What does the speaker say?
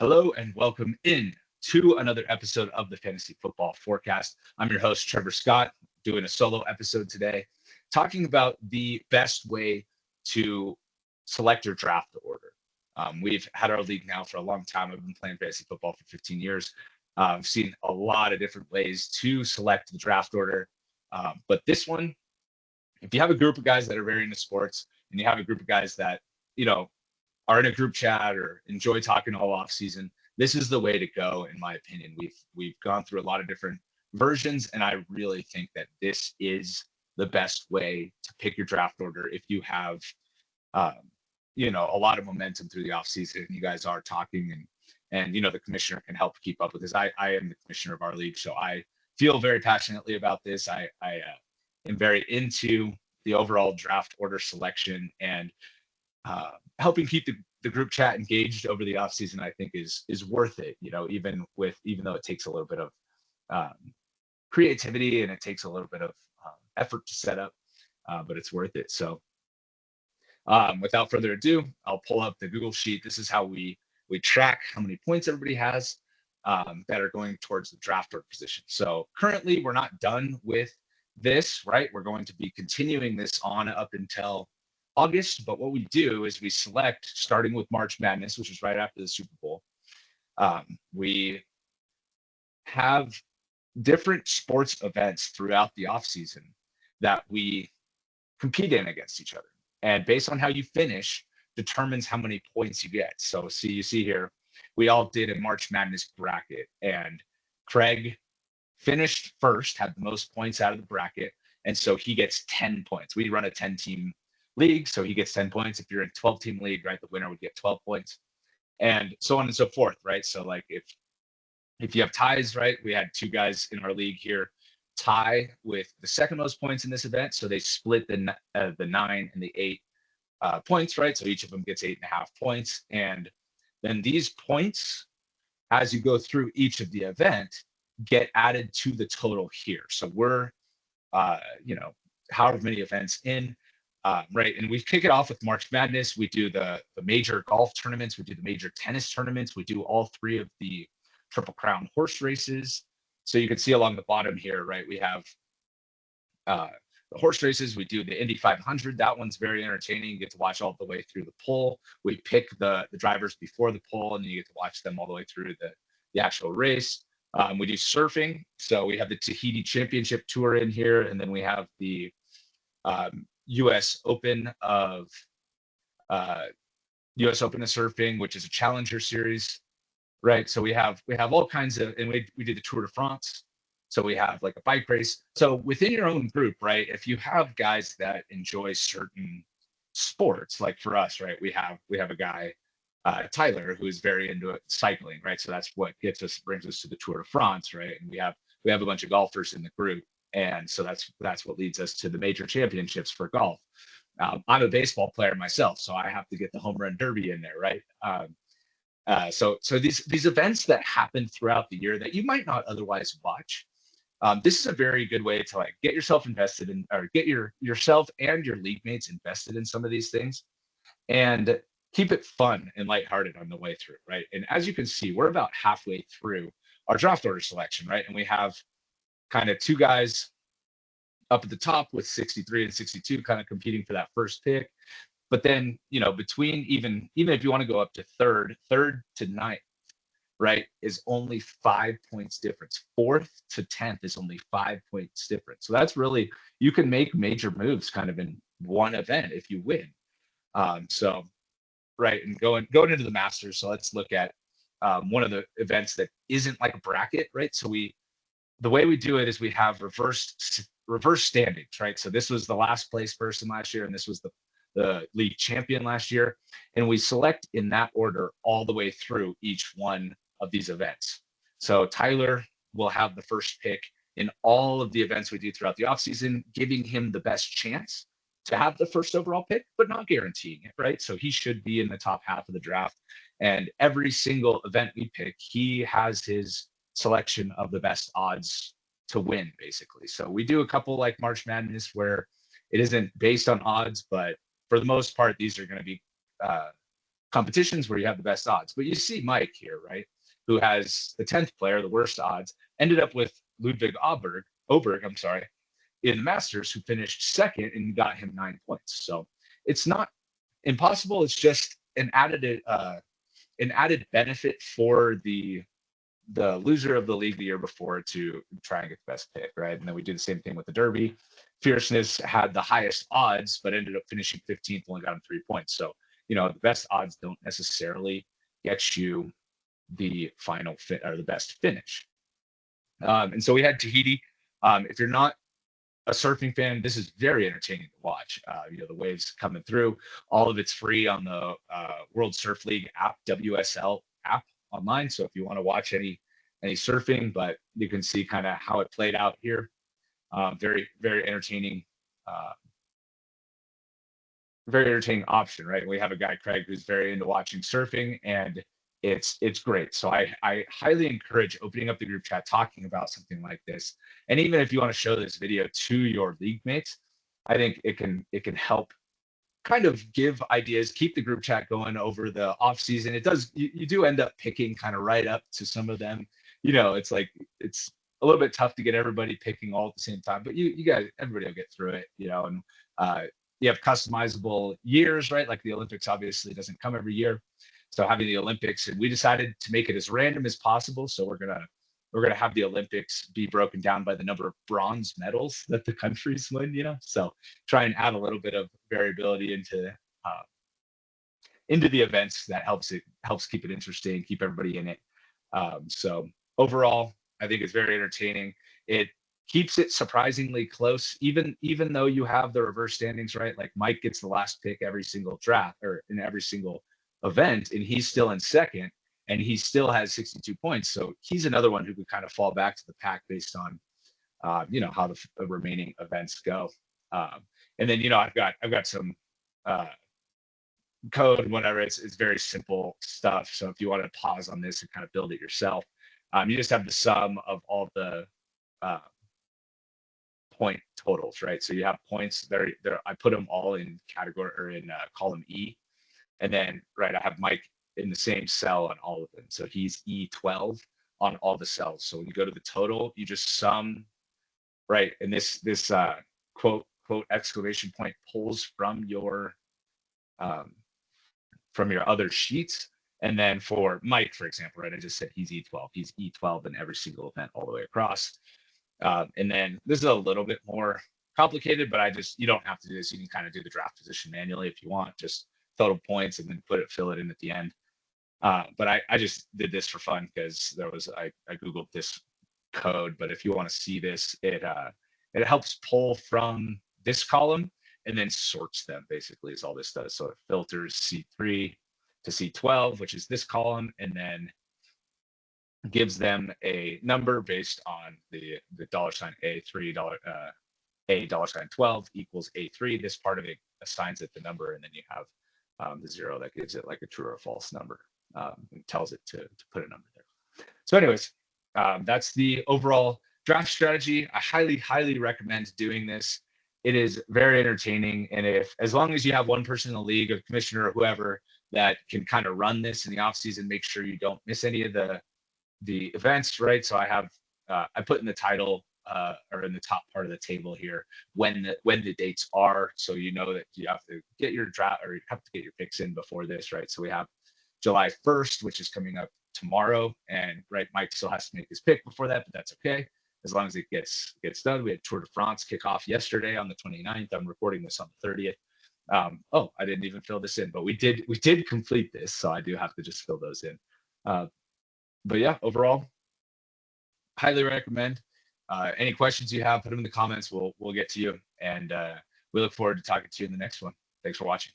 Hello and welcome in to another episode of the Fantasy Football Forecast. I'm your host, Trevor Scott, doing a solo episode today, talking about the best way to select your draft order. We've had our league now for a long time. I've been playing fantasy football for 15 years. I've seen a lot of different ways to select the draft order. But this one, if you have a group of guys that are very into sports and you have a group of guys that, you know, are in a group chat or enjoy talking all off season, this is the way to go, in my opinion. We've gone through a lot of different versions, and I really think that this is the best way to pick your draft order if you have, um, a lot of momentum through the off season. You guys are talking, and the commissioner can help keep up with this. I am the commissioner of our league, so I feel very passionately about this. I am very into the overall draft order selection and helping keep the group chat engaged over the off season. I think is worth it. Even though it takes a little bit of creativity and it takes a little bit of effort to set up, but it's worth it. So without further ado, I'll pull up the Google sheet. This is how we track how many points everybody has that are going towards the draft order position. So currently we're not done with this, right? We're going to be continuing this on up until August, but what we do is we select, starting with March Madness, which is right after the Super Bowl. We have different sports events throughout the offseason that we compete in against each other. And based on how you finish determines how many points you get. So you see here, we all did a March Madness bracket, and Craig finished first, had the most points out of the bracket, and so he gets 10 points. We run a 10-team league, so he gets 10 points. If you're in a 12-team league, right, the winner would get 12 points, and so on and so forth, right? So like if you have ties, right, we had two guys in our league here tie with the second most points in this event, so they split the 9 and the 8 points, right? So each of them gets 8.5 points, and then these points, as you go through each of the event, get added to the total here. So we're however many events in, right? And we kick it off with March Madness. We do the major golf tournaments. We do the major tennis tournaments. We do all three of the Triple Crown horse races. So you can see along the bottom here, right? We have the horse races. We do the Indy 500. That one's very entertaining. You get to watch all the way through the poll. We pick the drivers before the poll, and you get to watch them all the way through the actual race. We do surfing. So we have the Tahiti Championship Tour in here, and then we have the U.S. Open of surfing, which is a challenger series, right? So we have all kinds of, and we do the Tour de France. So we have like a bike race. So within your own group, right? If you have guys that enjoy certain sports, like for us, right? We have a guy, Tyler, who is very into cycling, right? So that's what brings us to the Tour de France, right? And we have a bunch of golfers in the group, and so that's what leads us to the major championships for golf. I'm a baseball player myself, so I have to get the home run derby in there, right? So these events that happen throughout the year that you might not otherwise watch, this is a very good way to like get yourself invested in, or get yourself and your league mates invested in some of these things, and keep it fun and lighthearted on the way through, right? And as you can see, we're about halfway through our draft order selection, right? And we have kind of two guys up at the top with 63 and 62 kind of competing for that first pick. But then, between even if you want to go up to third to ninth, right, is only 5 points difference. Fourth to 10th is only 5 points difference. So that's really, you can make major moves kind of in one event if you win. So, right, and going into the Masters. So let's look at one of the events that isn't like a bracket, right? So the way we do it is we have reverse standings, right? So this was the last place person last year, and this was the league champion last year, and we select in that order all the way through each one of these events. So Tyler will have the first pick in all of the events we do throughout the offseason, giving him the best chance to have the first overall pick, but not guaranteeing it, right? So he should be in the top half of the draft, and every single event we pick, he has his selection of the best odds to win, basically. So we do a couple like March Madness where it isn't based on odds, but for the most part, these are going to be competitions where you have the best odds. But you see Mike here, right, who has the 10th player, the worst odds, ended up with Ludwig Oberg, I'm sorry, in the Masters, who finished second and got him 9 points. So it's not impossible. It's just an added benefit for the loser of the league the year before to try and get the best pick, right? And then we do the same thing with the Derby. Fierceness had the highest odds, but ended up finishing 15th, only got him 3 points. So, the best odds don't necessarily get you the final fit or the best finish. And so we had Tahiti. If you're not a surfing fan, this is very entertaining to watch. The waves coming through. All of it's free on the World Surf League app, WSL app online. So if you want to watch any surfing, but you can see kind of how it played out here. Very, very entertaining. Very entertaining option, right? We have a guy, Craig, who's very into watching surfing, and it's great. So I highly encourage opening up the group chat, talking about something like this. And even if you want to show this video to your league mates, I think it can help kind of give ideas, keep the group chat going over the off season. It does, you do end up picking kind of right up to some of them. It's like, it's a little bit tough to get everybody picking all at the same time, but you guys, everybody will get through it, and you have customizable years, right? Like the Olympics obviously doesn't come every year. So having the Olympics, and we decided to make it as random as possible. So we're gonna have the Olympics be broken down by the number of bronze medals that the countries win. So try and add a little bit of variability into the events. That helps keep it interesting, keep everybody in it. So overall, I think it's very entertaining. It keeps it surprisingly close, even though you have the reverse standings, right? Like Mike gets the last pick every single draft or in every single event, and he's still in second, and he still has 62 points. So he's another one who could kind of fall back to the pack based on, how the remaining events go. And then, I've got some code and whatever. It's very simple stuff. So if you want to pause on this and kind of build it yourself, you just have the sum of all the point totals, right? So you have points there. I put them all in category or in column E, and then I have Mike in the same cell on all of them. So he's E12 on all the cells. So when you go to the total, you just sum, right? And this quote exclamation point pulls from your other sheets. And then for Mike, for example, right, I just said he's E12. He's E12 in every single event all the way across. And then this is a little bit more complicated, but you don't have to do this. You can kind of do the draft position manually if you want, just total points and then fill it in at the end. But I just did this for fun because I Googled this code, but if you want to see this, it helps pull from this column and then sorts them, basically, is all this does. So it filters C3 to C12, which is this column, and then gives them a number based on the $sign A3 $12 equals A3. This part of it assigns it the number, and then you have the 0 that gives it like a true or false number. And tells it to put a number there. So anyways, that's the overall draft strategy. I highly recommend doing this. It is very entertaining, and as long as you have one person in the league, a commissioner or whoever that can kind of run this in the off season, make sure you don't miss any of the events, right? So I have I put in the title or in the top part of the table here when the dates are, so you know that you have to get your draft or you have to get your picks in before this, right? So we have July 1st, which is coming up tomorrow, and Mike still has to make his pick before that, but that's okay as long as it gets done. We had Tour de France kick off yesterday on the 29th. I'm recording this on the 30th. I didn't even fill this in, but we did complete this, so I do have to just fill those in. But yeah, overall, highly recommend. Any questions you have, put them in the comments. We'll get to you, and we look forward to talking to you in the next one. Thanks for watching.